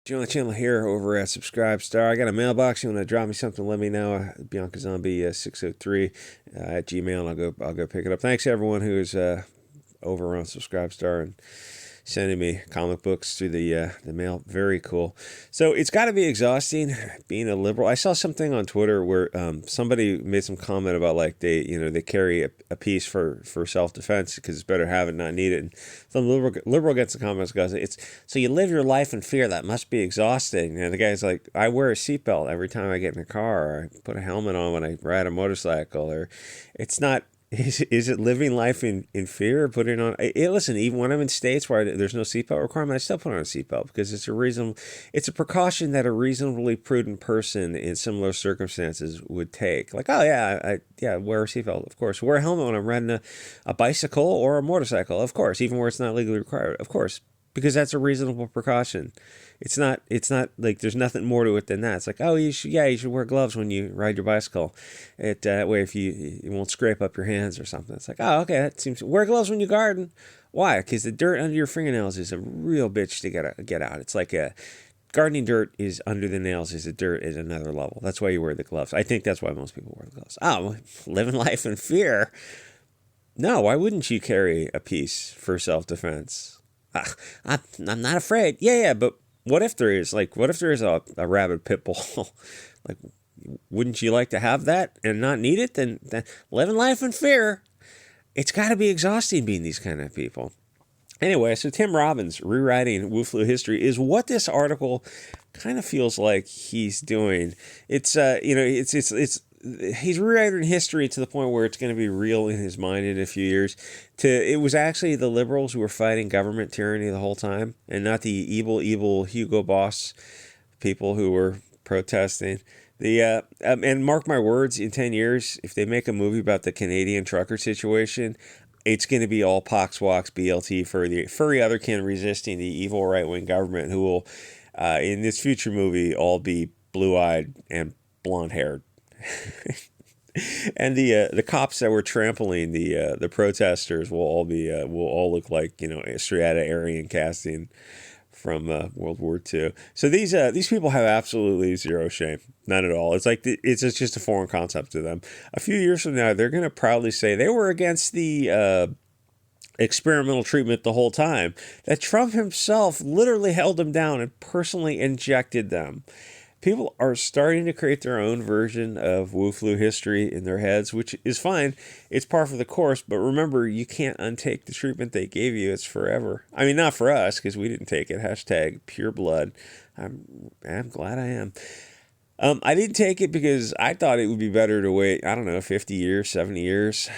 Join the channel here over at Subscribestar. I got a mailbox. You want to drop me something? Let me know. Bianca Z 603 at Gmail, and I'll go pick it up. Thanks to everyone who's over on Subscribestar and sending me comic books through the mail. Very cool. So it's got to be exhausting being a liberal. I saw something on Twitter where somebody made some comment about like they carry a piece for self-defense because it's better have it, not need it. And some liberal gets the comments, goes, it's so you live your life in fear. That must be exhausting. And the guy's like, I wear a seatbelt every time I get in a car, or I put a helmet on when I ride a motorcycle, or it's not. Is it living life in fear or putting on? Listen, even when I'm in states where there's no seatbelt requirement, I still put on a seatbelt because it's a precaution that a reasonably prudent person in similar circumstances would take. Like, oh yeah, wear a seatbelt, of course. Wear a helmet when I'm riding a bicycle or a motorcycle, of course, even where it's not legally required, of course, because that's a reasonable precaution. It's not like there's nothing more to it than that. It's like, oh, you should wear gloves when you ride your bicycle. That way, if you won't scrape up your hands or something. It's like, oh, okay, that seems. Wear gloves when you garden. Why? Because the dirt under your fingernails is a real bitch to get out. It's like gardening dirt is under the nails is a dirt at another level. That's why you wear the gloves. I think that's why most people wear the gloves. Oh, living life in fear. No, why wouldn't you carry a piece for self-defense? I'm not afraid. Yeah, but what if there is a rabid pit bull? Like, wouldn't you like to have that and not need it? Then living life in fear. It's got to be exhausting being these kind of people. Anyway, so Tim Robbins rewriting Wu Flu history is what this article kind of feels like he's doing. It's he's rewriting history to the point where it's going to be real in his mind in a few years. It was actually the liberals who were fighting government tyranny the whole time, and not the evil Hugo Boss people who were protesting. And mark my words, in 10 years, if they make a movie about the Canadian trucker situation, it's going to be all pox walks BLT for the furry otherkin resisting the evil right-wing government, who will, in this future movie, all be blue-eyed and blonde-haired. And the cops that were trampling the protesters will all look like, straight out of Aryan casting from World War II. So these people have absolutely zero shame, none at all. It's like it's just a foreign concept to them. A few years from now, they're going to proudly say they were against the experimental treatment the whole time, that Trump himself literally held them down and personally injected them. People are starting to create their own version of Wu Flu history in their heads, which is fine. It's par for the course, but remember, you can't untake the treatment they gave you. It's forever. I mean, not for us, because we didn't take it. Hashtag pure blood. I'm glad I am. I didn't take it because I thought it would be better to wait, 50 years, 70 years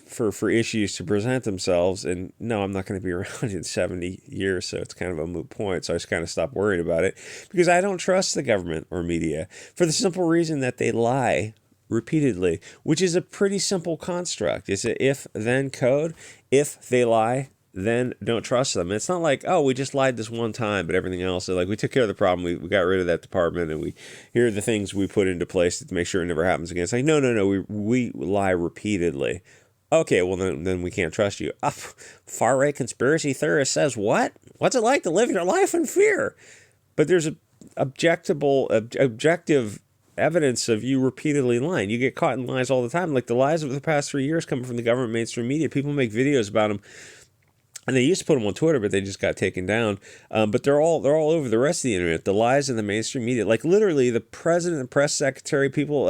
for issues to present themselves. And no, I'm not going to be around in 70 years, so it's kind of a moot point. So I just kind of stopped worrying about it because I don't trust the government or media for the simple reason that they lie repeatedly, which is a pretty simple construct. It's an if-then code. If they lie, then don't trust them. It's not like, oh, we just lied this one time, but everything else, so like we took care of the problem, we got rid of that department, and here are the things we put into place to make sure it never happens again. It's like, no, we lie repeatedly. Okay, well then we can't trust you. Far right conspiracy theorist says what? What's it like to live your life in fear? But there's objective evidence of you repeatedly lying. You get caught in lies all the time. Like the lies of the past 3 years coming from the government mainstream media. People make videos about them. And they used to put them on Twitter, but they just got taken down. But they're all over the rest of the internet. The lies in the mainstream media, like literally the president, and press secretary, people,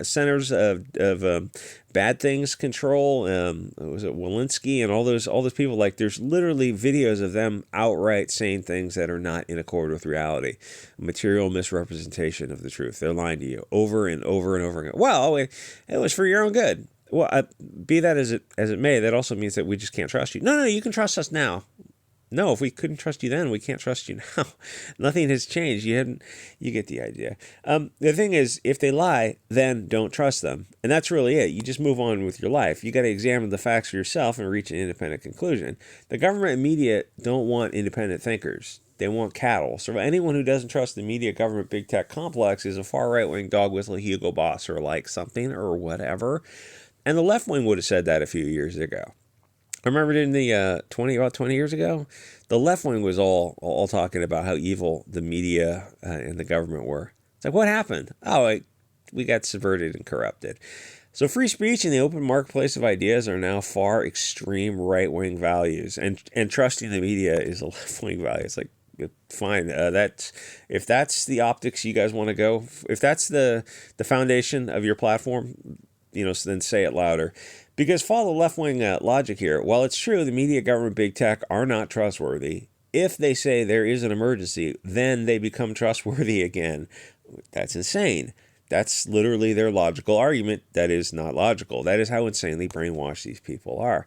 centers of bad things control. Was it Walensky and all those people? Like there's literally videos of them outright saying things that are not in accord with reality, material misrepresentation of the truth. They're lying to you over and over and over again. Well, it was for your own good. Well, be that as it may, that also means that we just can't trust you. No, you can trust us now. No, if we couldn't trust you then, we can't trust you now. Nothing has changed. You get the idea. The thing is, if they lie, then don't trust them. And that's really it. You just move on with your life. You got to examine the facts for yourself and reach an independent conclusion. The government and media don't want independent thinkers. They want cattle. So anyone who doesn't trust the media, government, big tech complex is a far right-wing dog whistle Hugo Boss or like something or whatever. And the left wing would have said that a few years ago. I remember in the about 20 years ago, the left wing was all talking about how evil the media and the government were. It's like, what happened? Oh, we got subverted and corrupted. So free speech and the open marketplace of ideas are now far extreme right-wing values, and trusting the media is a left-wing value. It's like, fine, if that's the optics you guys want to go, if that's the foundation of your platform, so then say it louder. Because follow left-wing logic here. While it's true the media, government, big tech are not trustworthy, if they say there is an emergency, then they become trustworthy again. That's insane. That's literally their logical argument that is not logical. That is how insanely brainwashed these people are.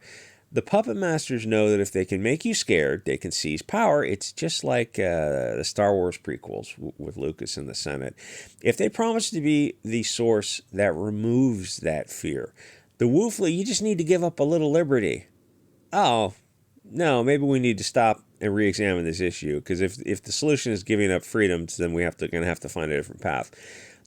The puppet masters know that if they can make you scared, they can seize power. It's just like the Star Wars prequels with Lucas and the Senate. If they promise to be the source that removes that fear, the woofly, you just need to give up a little liberty. Oh, no, maybe we need to stop and re-examine this issue, because if the solution is giving up freedoms, then we're going to have to find a different path.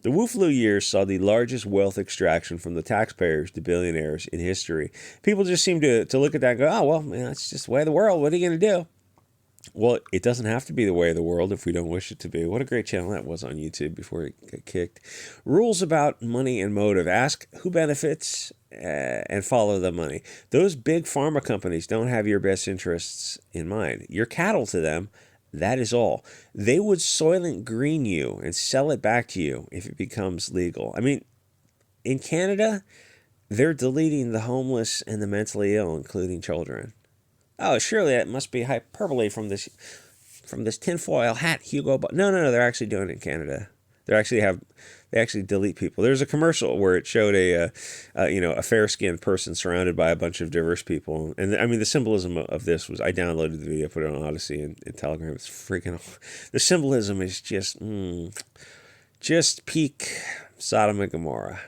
The Wooflu years saw the largest wealth extraction from the taxpayers to billionaires in history. People just seem to look at that and go, oh, well, man, that's just the way of the world. What are you going to do? Well, it doesn't have to be the way of the world if we don't wish it to be. What a great channel that was on YouTube before it got kicked. Rules about money and motive. Ask who benefits and follow the money. Those big pharma companies don't have your best interests in mind. You're cattle to them. That is all. They would Soylent Green you and sell it back to you if it becomes legal. I mean, in Canada, they're deleting the homeless and the mentally ill, including children. Oh, surely that must be hyperbole from this tinfoil hat, Hugo. But no, they're actually doing it in Canada. They actually delete people. There's a commercial where it showed a fair-skinned person surrounded by a bunch of diverse people, and I mean the symbolism of this was, I downloaded the video, put it on Odyssey and Telegram. It's freaking. The symbolism is just peak Sodom and Gomorrah.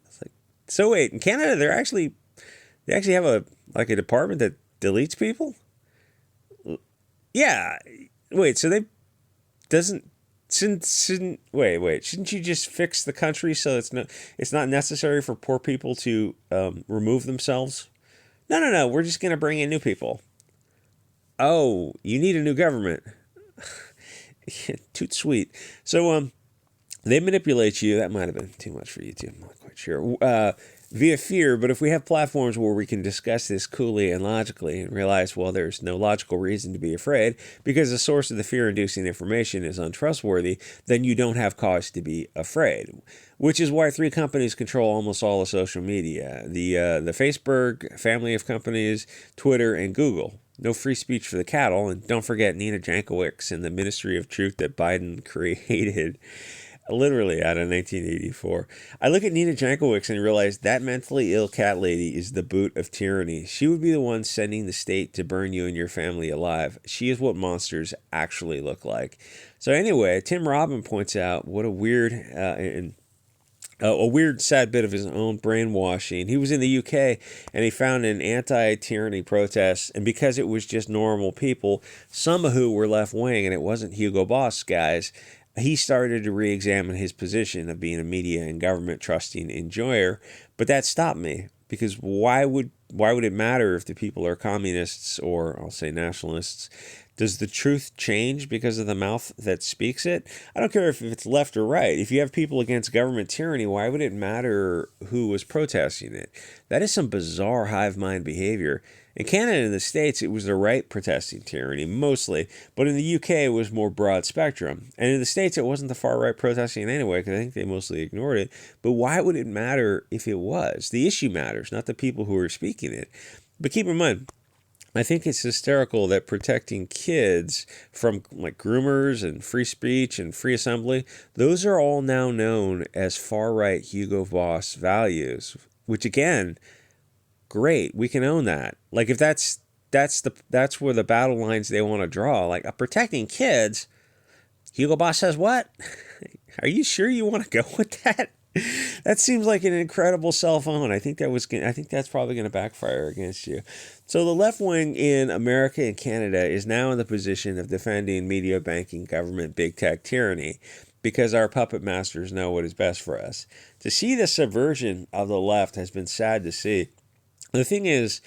It's like, so wait, in Canada they actually have a department that deletes people. Yeah, wait. So they doesn't. Shouldn't you just fix the country so it's not necessary for poor people to remove themselves? No, we're just going to bring in new people. Oh, you need a new government. Toot sweet. So they manipulate you. That might have been too much for YouTube. I'm not quite sure. Via fear, but if we have platforms where we can discuss this coolly and logically and realize, well, there's no logical reason to be afraid because the source of the fear-inducing information is untrustworthy, then you don't have cause to be afraid. Which is why 3 companies control almost all of social media. The Facebook family of companies, Twitter, and Google. No free speech for the cattle, and don't forget Nina Jankowicz and the Ministry of Truth that Biden created. Literally out of 1984. I look at Nina Jankowicz and realize that mentally ill cat lady is the boot of tyranny. She would be the one sending the state to burn you and your family alive. She is what monsters actually look like. So anyway, Tim Robbins points out what a weird sad bit of his own brainwashing. He was in the UK and he found an anti-tyranny protest, and because it was just normal people, some of who were left-wing, and it wasn't Hugo Boss guys, he started to re-examine his position of being a media and government trusting enjoyer. But that stopped me, because why would it matter if the people are communists or, I'll say, nationalists? Does the truth change because of the mouth that speaks it? I don't care if it's left or right. If you have people against government tyranny, why would it matter who was protesting it? That is some bizarre hive mind behavior. In Canada and the States, it was the right protesting tyranny, mostly. But in the UK, it was more broad spectrum. And in the States, it wasn't the far right protesting anyway, because I think they mostly ignored it. But why would it matter if it was? The issue matters, not the people who are speaking it. But keep in mind, I think it's hysterical that protecting kids from like groomers and free speech and free assembly, those are all now known as far-right Hugo Boss values, which again, great, we can own that. Like if that's where the battle lines they want to draw. Like protecting kids, Hugo Boss says what? Are you sure you want to go with that? That seems like an incredible cell phone. I think that's probably going to backfire against you. So the left wing in America and Canada is now in the position of defending media, banking, government, big tech tyranny, because our puppet masters know what is best for us. To see the subversion of the left has been sad to see. The thing is,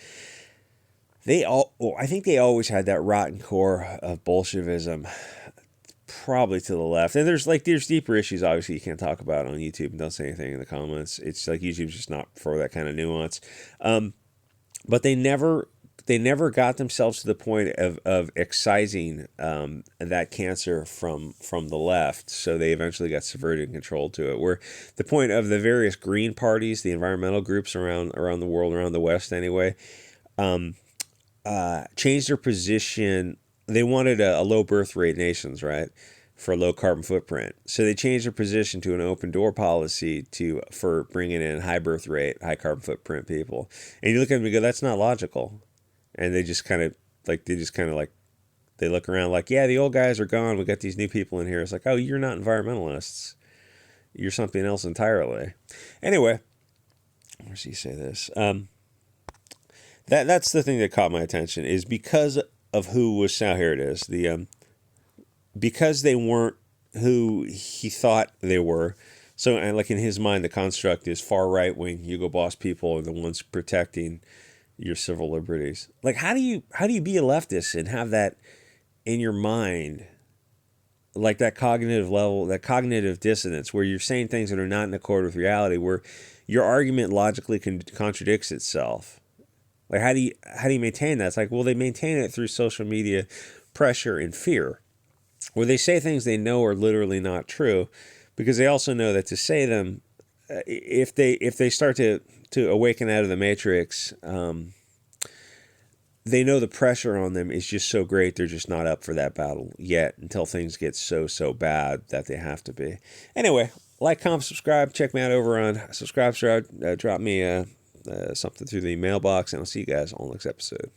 I think they always had that rotten core of Bolshevism, probably to the left. And there's deeper issues, obviously, you can't talk about on YouTube, and don't say anything in the comments. It's like YouTube's just not for that kind of nuance. But they never got themselves to the point of excising that cancer from the left. So they eventually got subverted and controlled to it. Where the point of the various green parties, the environmental groups around the world, around the West anyway, changed their position. They wanted a low birth rate nations, right, for a low carbon footprint. So they changed their position to an open door policy for bringing in high birth rate, high carbon footprint people. And you look at them and go, that's not logical. And they just kind of they look around like, yeah, the old guys are gone. We got these new people in here. It's like, oh, you're not environmentalists. You're something else entirely. Anyway, where's he say this? That's the thing that caught my attention, is because of who was now. Here it is. Because they weren't who he thought they were. So, and like in his mind, the construct is far right wing Hugo Boss people are the ones protecting your civil liberties. Like, how do you be a leftist and have that in your mind, like that cognitive level, that cognitive dissonance, where you're saying things that are not in accord with reality, where your argument logically contradicts itself? Like, how do you maintain that? It's like, well, they maintain it through social media pressure and fear, where they say things they know are literally not true, because they also know that to say them, if they start to awaken out of the matrix, they know the pressure on them is just so great, they're just not up for that battle yet until things get so bad that they have to be. Anyway, like, comment, subscribe. Check me out over on Subscribestar. Drop me something through the mailbox, and I'll see you guys on the next episode.